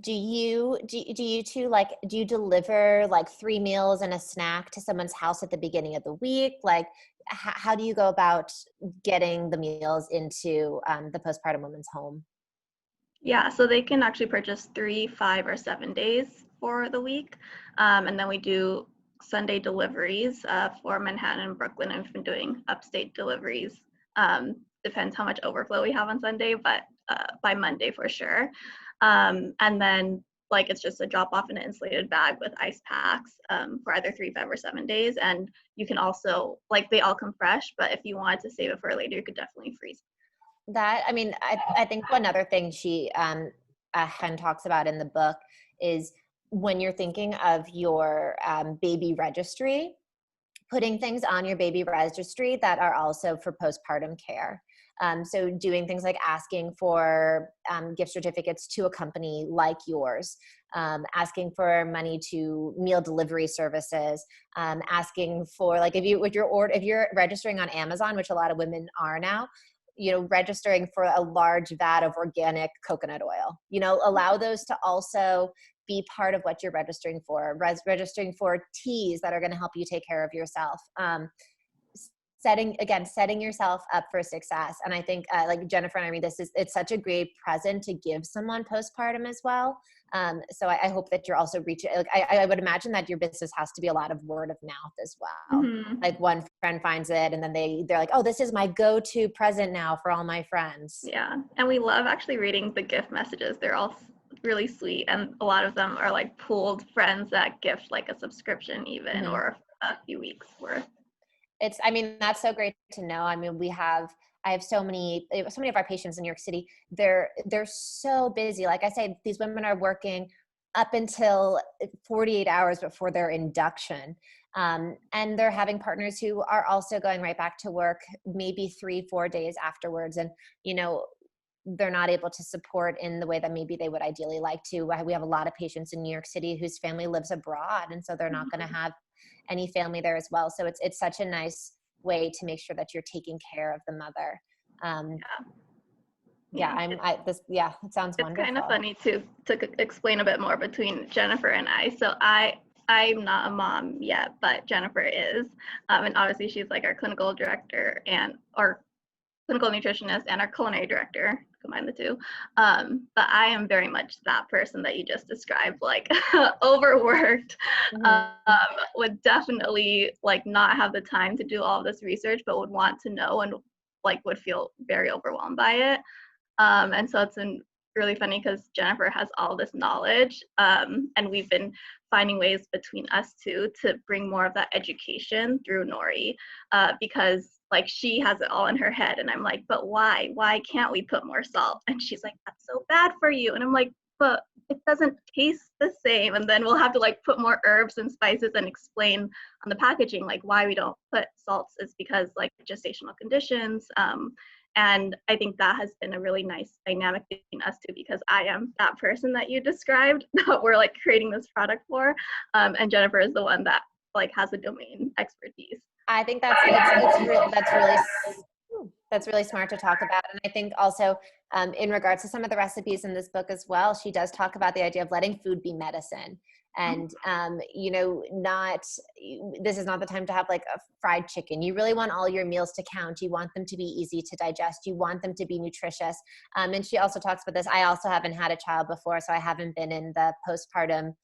do you two like, do you deliver like 3 meals and a snack to someone's house at the beginning of the week? Like how do you go about getting the meals into the postpartum woman's home? Yeah, so they can actually purchase 3, 5, or 7 days for the week. And then we do Sunday deliveries for Manhattan and Brooklyn. And we've been doing upstate deliveries. Depends how much overflow we have on Sunday, but by Monday for sure. And then like it's just a drop off in an insulated bag with ice packs for either 3, 5, or 7 days. And you can also, like they all come fresh, but if you wanted to save it for later, you could definitely freeze. That, I mean, I think another thing she, Heng talks about in the book is when you're thinking of your baby registry, putting things on your baby registry that are also for postpartum care. So doing things like asking for gift certificates to a company like yours, asking for money to meal delivery services, asking for like if you're registering on Amazon, which a lot of women are now, you know, registering for a large vat of organic coconut oil, you know, allow those to also be part of what you're registering for, registering for teas that are going to help you take care of yourself. Setting yourself up for success. And I think like Jennifer and I read this, it's such a great present to give someone postpartum as well. So I hope that you're also reaching, like, I would imagine that your business has to be a lot of word of mouth as well. Mm-hmm. Like one friend finds it and then they're like, oh, this is my go-to present now for all my friends. Yeah. And we love actually reading the gift messages. really sweet. And a lot of them are like pooled friends that gift like a subscription even Mhm. or a few weeks worth. I mean, that's so great to know. I mean, I have so many of our patients in New York City. They're so busy. Like I say, these women are working up until 48 hours before their induction. And they're having partners who are also going right back to work, maybe 3-4 days afterwards. And, you know, they're not able to support in the way that maybe they would ideally like to. We have a lot of patients in New York City whose family lives abroad, and so they're not going to have any family there as well. So it's such a nice way to make sure that you're taking care of the mother. Yeah. It sounds It's kind of wonderful. funny to explain a bit more between Jennifer and I. So I'm not a mom yet, but Jennifer is, and obviously she's like our clinical director and our clinical nutritionist and our culinary director, combine the two. But I am very much that person that you just described, like overworked, Mhm. would definitely like not have the time to do all of this research, but would want to know and like would feel very overwhelmed by it. And so it's been really funny because Jennifer has all this knowledge, and we've been finding ways between us two to bring more of that education through Nouri, because like she has it all in her head, and I'm like, but why? Why can't we put more salt? And she's like, that's so bad for you. And I'm like, but it doesn't taste the same. And then we'll have to like put more herbs and spices and explain on the packaging like why we don't put salts is because like gestational conditions. And I think that has been a really nice dynamic between us two because I am that person that you described that we're like creating this product for, and Jennifer is the one that like has the domain expertise. I think that's really smart to talk about. And I think also in regards to some of the recipes in this book as well, she does talk about the idea of letting food be medicine. And, you know, this is not the time to have like a fried chicken. You really want all your meals to count. You want them to be easy to digest. You want them to be nutritious. And she also talks about this. I also haven't had a child before, so I haven't been in the postpartum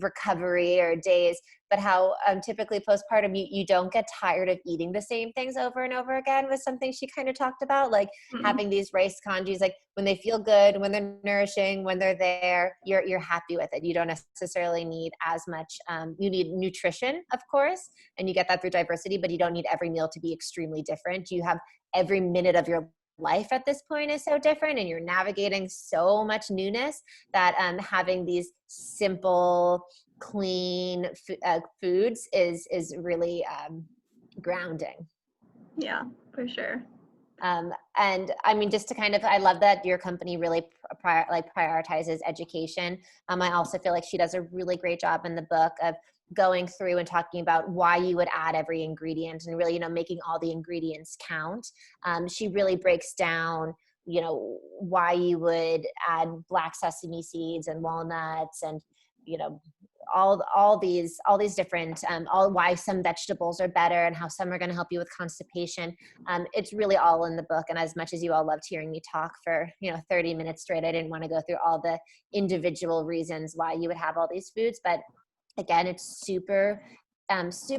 recovery or days, but how typically postpartum you don't get tired of eating the same things over and over again was something she kind of talked about, like having these rice kanjis, like when they feel good, when they're nourishing, when they're there, you're happy with it. You don't necessarily need as much. You need nutrition, of course, and you get that through diversity, but you don't need every meal to be extremely different. You have every minute of your life at this point is so different, and you're navigating so much newness that having these simple, clean foods is really grounding. Yeah, for sure. And I mean, just to kind of, I love that your company really prioritizes education. I also feel like she does a really great job in the book of going through and talking about why you would add every ingredient and really, you know, making all the ingredients count. She really breaks down, you know, why you would add black sesame seeds and walnuts and, you know, all these different why some vegetables are better and how some are going to help you with constipation. It's really all in the book. And as much as you all loved hearing me talk for 30 minutes straight, I didn't want to go through all the individual reasons why you would have all these foods. But again, it's super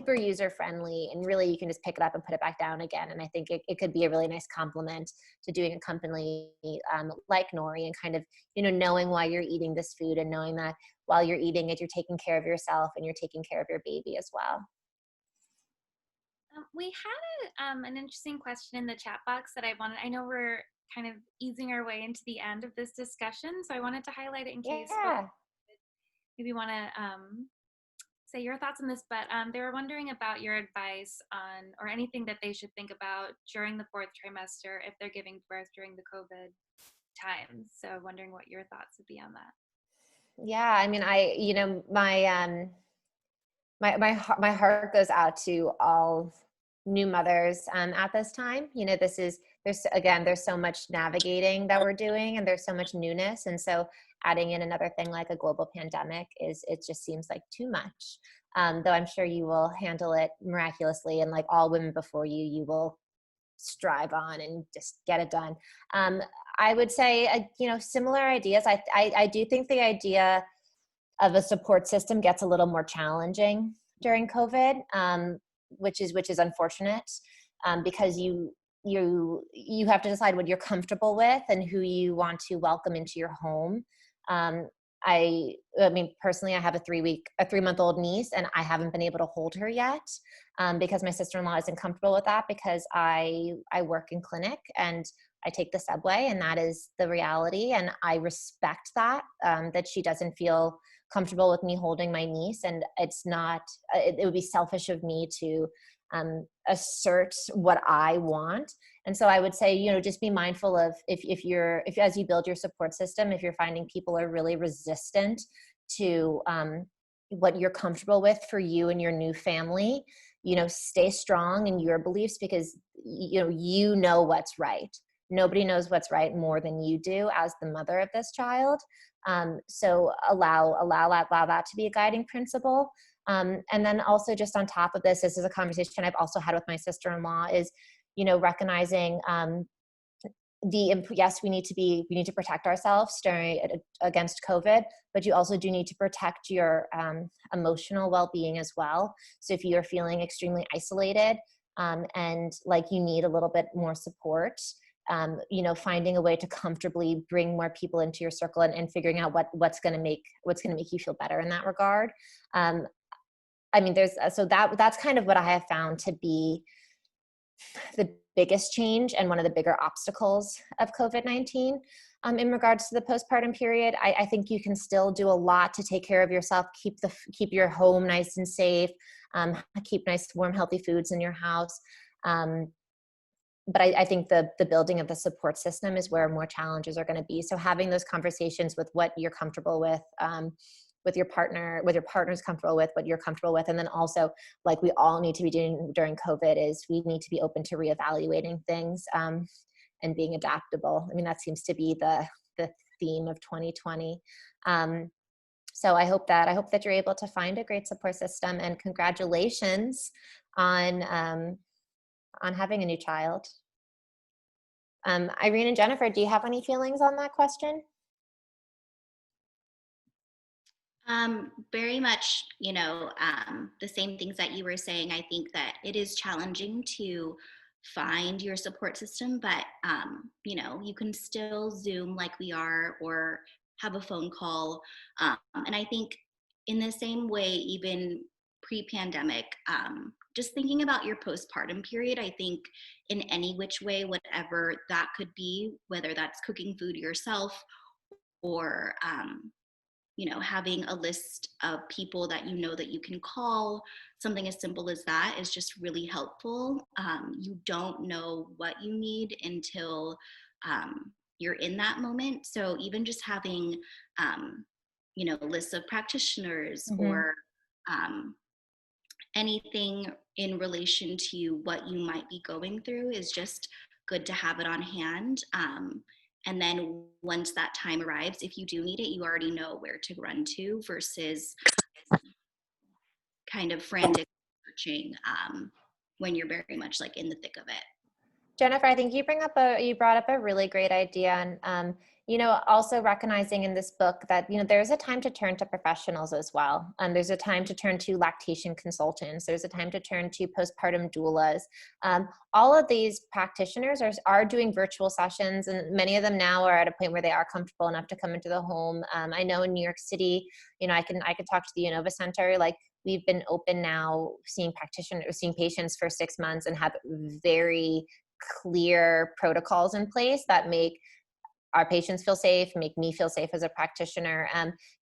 user friendly, and really you can just pick it up and put it back down again. And I think it could be a really nice complement to doing a company like Nouri, and kind of, you know, knowing why you're eating this food and knowing that while you're eating it, you're taking care of yourself and you're taking care of your baby as well. We had an interesting question in the chat box that I know we're kind of easing our way into the end of this discussion, so I wanted to highlight it in case maybe want to say your thoughts on this, but they were wondering about your advice on, or anything that they should think about during the 4th trimester if they're giving birth during the COVID times. So wondering what your thoughts would be on that. Yeah, I mean, my heart goes out to all new mothers at this time. You know, there's so much navigating that we're doing, and there's so much newness. And so adding in another thing like a global pandemic it just seems like too much. Though I'm sure you will handle it miraculously, and like all women before you will strive on and just get it done. I would say, similar ideas. I do think the idea of a support system gets a little more challenging during COVID, which is unfortunate, because you have to decide what you're comfortable with and who you want to welcome into your home. I mean, personally, I have a 3-month-old niece, and I haven't been able to hold her yet because my sister-in-law isn't comfortable with that, because I work in clinic and I take the subway, and that is the reality. And I respect that, that she doesn't feel comfortable with me holding my niece. And it's not, it would be selfish of me to assert what I want. And so I would say, just be mindful of if as you build your support system, if you're finding people are really resistant to what you're comfortable with for you and your new family, stay strong in your beliefs, because you know what's right. Nobody knows what's right more than you do as the mother of this child. So allow that to be a guiding principle. And then also, just on top of this is a conversation I've also had with my sister-in-law, is, recognizing yes, we need to protect ourselves against COVID, but you also do need to protect your emotional well-being as well. So if you're feeling extremely isolated and like you need a little bit more support, finding a way to comfortably bring more people into your circle and figuring out what's going to make you feel better in that regard. I mean, that's kind of what I have found to be the biggest change and one of the bigger obstacles of COVID-19 in regards to the postpartum period. I think you can still do a lot to take care of yourself, keep your home nice and safe, keep nice, warm, healthy foods in your house. But I think the building of the support system is where more challenges are going to be. So having those conversations with what you're comfortable with your partner, what your partner's comfortable with, what you're comfortable with. And then also, like we all need to be doing during COVID, is we need to be open to reevaluating things and being adaptable. I mean, that seems to be the theme of 2020. So I hope that you're able to find a great support system, and congratulations on having a new child. Irene and Jennifer, do you have any feelings on that question? Very much, the same things that you were saying. I think that it is challenging to find your support system, but, you can still Zoom like we are, or have a phone call. And I think in the same way, even pre-pandemic, just thinking about your postpartum period, I think in any which way, whatever that could be, whether that's cooking food yourself or, having a list of people that that you can call, something as simple as that is just really helpful. You don't know what you need until you're in that moment. So even just having, lists of practitioners or anything in relation to what you might be going through is just good to have it on hand. And then once that time arrives, if you do need it, you already know where to run to, versus kind of frantic searching when you're very much like in the thick of it. Jennifer, I think you brought up a really great idea. And, also recognizing in this book that, there's a time to turn to professionals as well. There's a time to turn to lactation consultants. There's a time to turn to postpartum doulas. All of these practitioners are doing virtual sessions, and many of them now are at a point where they are comfortable enough to come into the home. I know in New York City, I can talk to the Yinova Center. Like, we've been open now, seeing patients for 6 months, and have very clear protocols in place that make our patients feel safe, make me feel safe as a practitioner.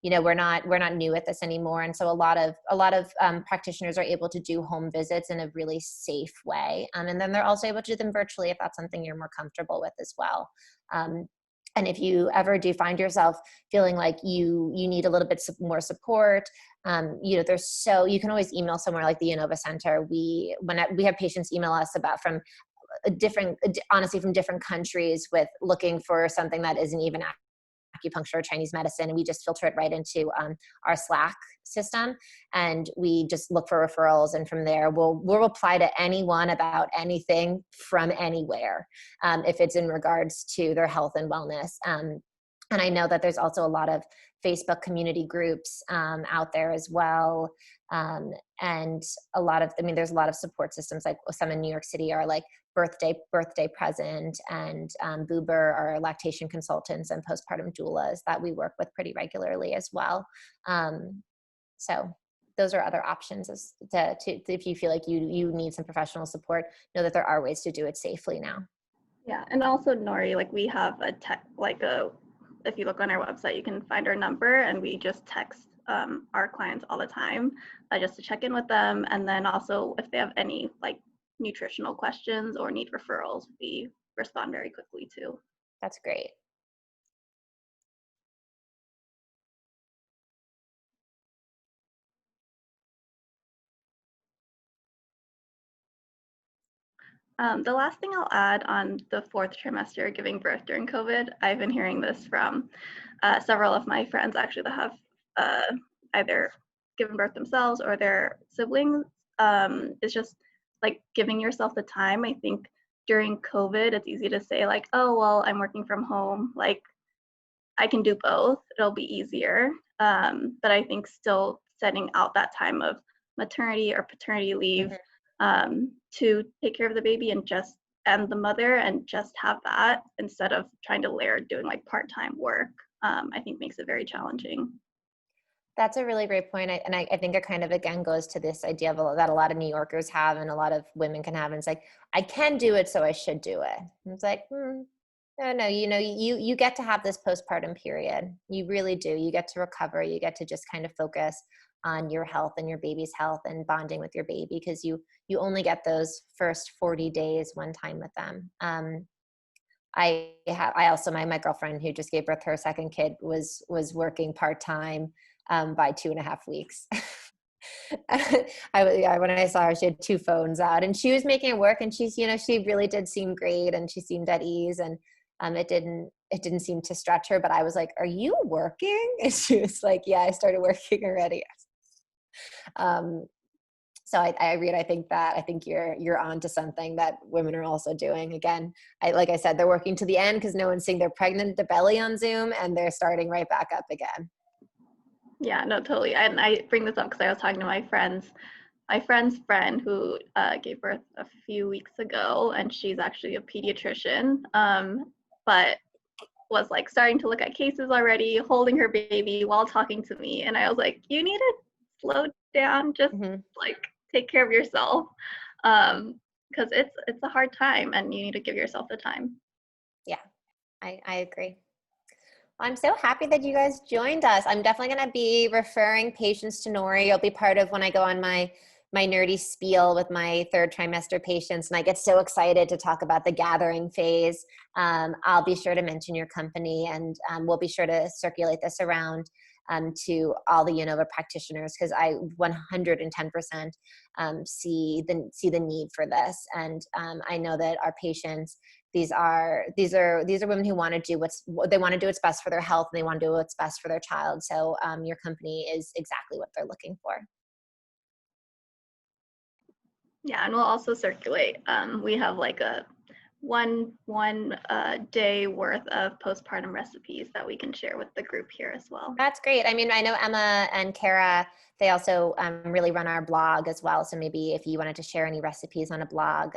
We're not new at this anymore. And so a lot of practitioners are able to do home visits in a really safe way. And then they're also able to do them virtually if that's something you're more comfortable with as well. And if you ever do find yourself feeling like you need a little bit more support, you can always email somewhere like the Yinova Center. We have patients email us from different countries with looking for something that isn't even acupuncture or Chinese medicine, and we just filter it right into our Slack system, and we just look for referrals, and from there we'll reply to anyone about anything from anywhere if it's in regards to their health and wellness. And I know that there's also a lot of Facebook community groups out there as well. And a lot of, I mean, there's a lot of support systems, like some in New York City are like birthday present, and Boober are lactation consultants and postpartum doulas that we work with pretty regularly as well. So those are other options as to if you feel like you need some professional support, know that there are ways to do it safely now. Yeah, and also Nouri, like we have a if you look on our website, you can find our number, and we just text our clients all the time just to check in with them. And then also if they have any like nutritional questions or need referrals, we respond very quickly too. That's great. The last thing I'll add on the 4th trimester, giving birth during COVID, I've been hearing this from several of my friends actually that have either given birth themselves or their siblings. It's just like giving yourself the time. I think during COVID, it's easy to say like, oh, well, I'm working from home. Like I can do both. It'll be easier. But I think still setting out that time of maternity or paternity leave to take care of the baby and the mother, and just have that instead of trying to layer doing like part-time work, I think makes it very challenging. That's a really great point. I think it kind of, again, goes to this idea of that a lot of New Yorkers have and a lot of women can have. And it's like, I can do it, so I should do it. And it's like, no, you get to have this postpartum period. You really do. You get to recover. You get to just kind of focus on your health and your baby's health and bonding with your baby, because you only get those first 40 days one time with them. I also, my girlfriend who just gave birth to her second kid was working part-time by 2.5 weeks. When I saw her, she had 2 phones out and she was making it work, and she really did seem great, and she seemed at ease, and it didn't seem to stretch her. But I was like, "Are you working?" And she was like, "Yeah, I started working already." So I think you're onto something that women are also doing. Again, like I said, they're working to the end because no one's seeing they're pregnant to belly on Zoom, and they're starting right back up again. Yeah, no, totally. And I bring this up because I was talking to my friend's friend who gave birth a few weeks ago, and she's actually a pediatrician, but was like starting to look at cases already, holding her baby while talking to me. And I was like, you need to slow down, just like take care of yourself, because it's a hard time and you need to give yourself the time. Yeah, I agree. I'm so happy that you guys joined us. I'm definitely going to be referring patients to Nouri. You'll be part of when I go on my nerdy spiel with my 3rd trimester patients, and I get so excited to talk about the gathering phase. I'll be sure to mention your company, and we'll be sure to circulate this around to all the Yinova practitioners, because I 110% see the need for this. And I know that our patients, these are women who want to do what's best for their health, and they want to do what's best for their child. So your company is exactly what they're looking for. Yeah, and we'll also circulate. We have like a one day worth of postpartum recipes that we can share with the group here as well. That's great. I mean, I know Emma and Kara, they also really run our blog as well. So maybe if you wanted to share any recipes on a blog,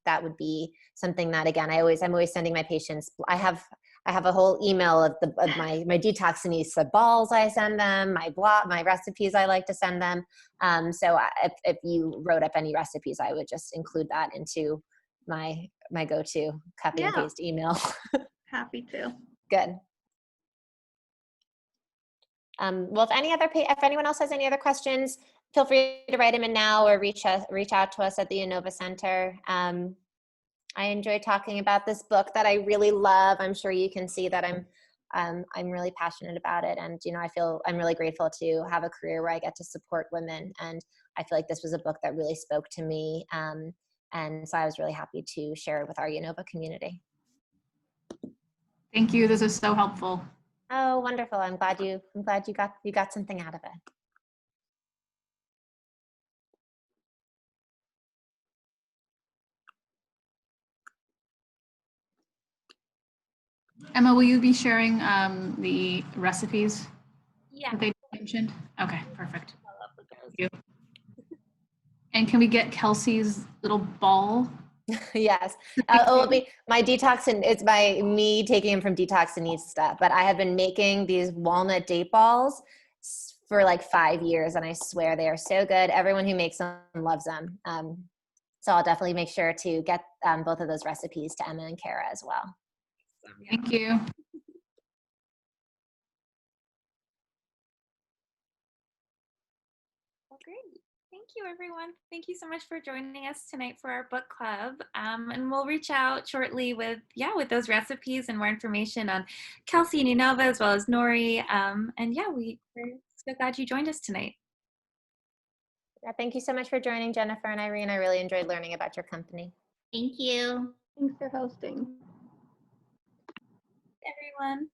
that would be something that, again, I'm always sending my patients. I have a whole email of my detoxinista balls I send them, my blog, my recipes I like to send them. So if you wrote up any recipes, I would just include that into my go-to copy and paste email. Happy to. Good. Well, if anyone else has any other questions, feel free to write them in now or reach out to us at the Yinova Center. I enjoy talking about this book that I really love. I'm sure you can see that I'm really passionate about it, and I'm really grateful to have a career where I get to support women. And I feel like this was a book that really spoke to me, and so I was really happy to share it with our Yinova community. Thank you. This is so helpful. Oh, wonderful! I'm glad you got something out of it. Emma, will you be sharing the recipes Yeah. that they mentioned? Okay, perfect. Follow up with those. Thank you. And can we get Kelsey's little ball? Yes. It will be my detox, and it's me taking him from detox to neat stuff. But I have been making these walnut date balls for like 5 years, and I swear they are so good. Everyone who makes them loves them. So I'll definitely make sure to get both of those recipes to Emma and Kara as well. Thank you. Well, great. Thank you, everyone. Thank you so much for joining us tonight for our book club. And we'll reach out shortly with those recipes and more information on Kelsey and Yinova, as well as Nouri. And yeah, we're so glad you joined us tonight. Yeah, thank you so much for joining, Jennifer and Irene. I really enjoyed learning about your company. Thank you. Thanks for hosting. Everyone.